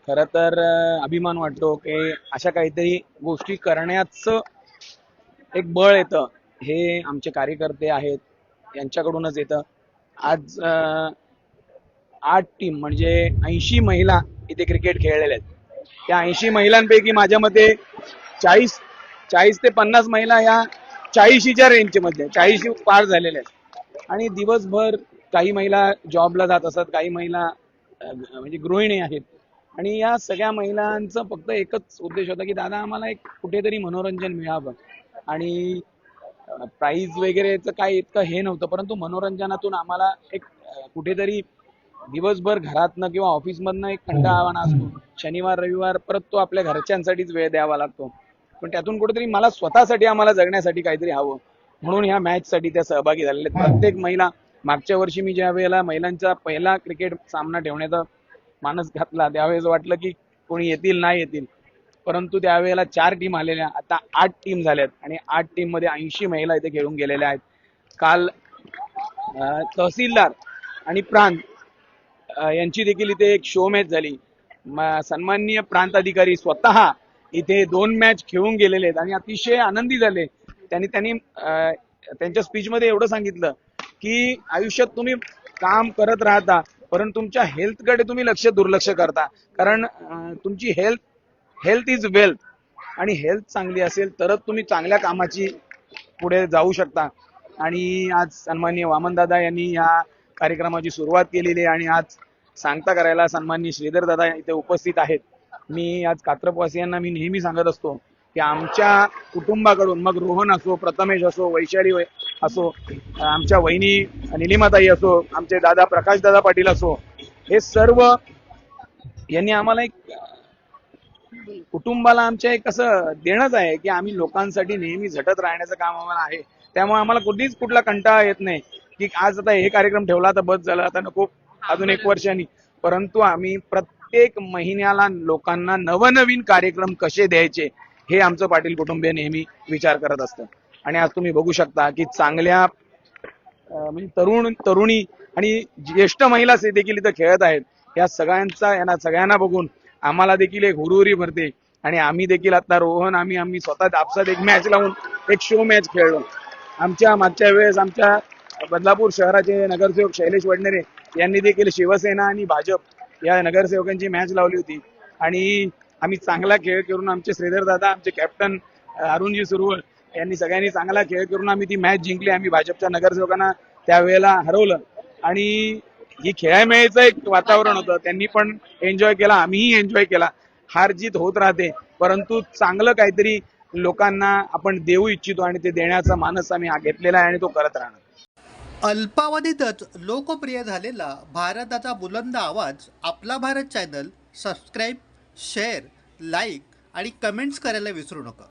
खरं तर अभिमान वाटतो की अशा काहीतरी गोष्टी करण्याचं एक बळ येतं. हे आमचे कार्यकर्ते आहेत यांच्याकडूनच येतं. आज 8 टीम म्हणजे 80 महिला इथे क्रिकेट खेळलेल्या आहेत. त्या 80 महिलांपैकी माझ्या मते 40 40 ते 50 महिला या 40च्या रेंजच्या मध्ये 40 पार झालेल्या आहेत. आणि दिवसभर काही महिला जॉबला जात असतात, काही महिला म्हणजे गृहिणी आहेत. आणि या सगळ्या महिलांचा फक्त एकच उद्देश होता की दादा आम्हाला एक कुठेतरी मनोरंजन मिळावं. आणि प्राईज वगैरेचं काही इतकं हे नव्हतं, परंतु मनोरंजनातून आम्हाला एक कुठेतरी दिवसभर घरातनं किंवा ऑफिसमधनं एक कंटाळावाणा असतो. शनिवार रविवार परत तो आपल्या घरच्यांसाठीच वेळ द्यावा लागतो. पण त्यातून कुठेतरी मला स्वतःसाठी आम्हाला जगण्यासाठी काहीतरी हवं म्हणून ह्या मॅच साठी त्या सहभागी झालेले. प्रत्येक महिला, मागच्या वर्षी मी ज्या वेळेला महिलांचा पहिला क्रिकेट सामना ठेवण्याचा मानस घातला त्यावेळेस वाटलं की कोणी येतील नाही येतील, परंतु त्यावेळेला 4 टीम आलेल्या, आता 8 टीम झाल्यात आणि 8 टीम मध्ये 80 महिला इथे खेळून गेलेल्या आहेत. काल तहसीलदार आणि प्रांत यांची देखील इथे एक शो मॅच झाली. सन्माननीय प्रांत अधिकारी स्वतः इथे 2 मॅच खेळून गेलेले आहेत आणि अतिशय आनंदी झाले. त्यांनी त्यांच्या स्पीच मध्ये एवढं सांगितलं की आयुष्यात तुम्ही काम करत राहता परंतु तुमच्या हेल्थकडे तुम्ही दुर्लक्ष करता. कारण तुमची हेल्थ इज वेल्थ आणि हेल्थ चांगली असेल तरच तुम्ही चांगल्या कामाची पुढे जाऊ शकता. आणि आज सन्माननीय वामनदादा यांनी या कार्यक्रमाची सुरुवात केलेली आहे आणि आज सांगता करायला सन्माननीय श्रीधर दादा इथे उपस्थित आहेत. मी आज कात्रपवासियांना मी नेहमी सांगत असतो की आमच्या कुटुंबाकडून, मग रोहन असो, प्रथमेश असो, वैशाली असो, आमच्या वहिनी निलिमाताई असो, आमचे दादा प्रकाश दादा पाटील असो, हे सर्व यांनी आम्हाला एक कुटुंबाला आमच्या एक असं देणंच आहे की आम्ही लोकांसाठी नेहमी झटत राहण्याचं काम आम्हाला आहे. त्यामुळे आम्हाला कधीच कुठला कंटाळा येत नाही की आज आता हे कार्यक्रम ठेवला आता बस झालं, आता नको अजून 1 वर्षांनी. परंतु आम्ही प्रत्येक महिन्याला लोकांना नवनवीन कार्यक्रम कसे द्यायचे हे आमचं पाटील कुटुंबीय नेहमी विचार करत असतं. आणि आज तुम्ही बघू शकता की चांगल्या म्हणजे तरुणी आणि ज्येष्ठ महिला देखील इथं खेळत आहेत. या सगळ्यांना बघून आम्हाला देखील एक हुरहुरी भरते. आणि आम्ही देखील आता रोहन आम्ही स्वतः आपसात एक मॅच लावून एक शो मॅच खेळलो. आमच्या मागच्या वेळेस आमच्या बदलापूर शहराचे नगरसेवक शैलेश वडनेरे यांनी देखील शिवसेना आणि भाजप या नगरसेवकांची मॅच लावली होती. आणि आम्ही चांगला खेळ करून आमचे श्रीधर दादा, आमचे कॅप्टन अरुणजी सुरवळ यांनी सगळ्यांनी चांगला खेळ करून आम्ही ती मॅच जिंकली. आम्ही भाजपच्या नगरसेवकांना त्यावेळेला हरवलं आणि ही खेळामेळीचं एक वातावरण होतं. त्यांनी पण एन्जॉय केला, आम्हीही एन्जॉय केला. हार जीत होत राहते, परंतु चांगलं काहीतरी लोकांना आपण देऊ इच्छितो आणि ते देण्याचा मानस आम्ही घेतलेला आहे आणि तो करत राहणार. अल्पावधीतच लोकप्रिय झालेला भारताचा बुलंद आवाज आपला Bharat channel subscribe, share, like आणि कमेंट्स करायला विसरू नका.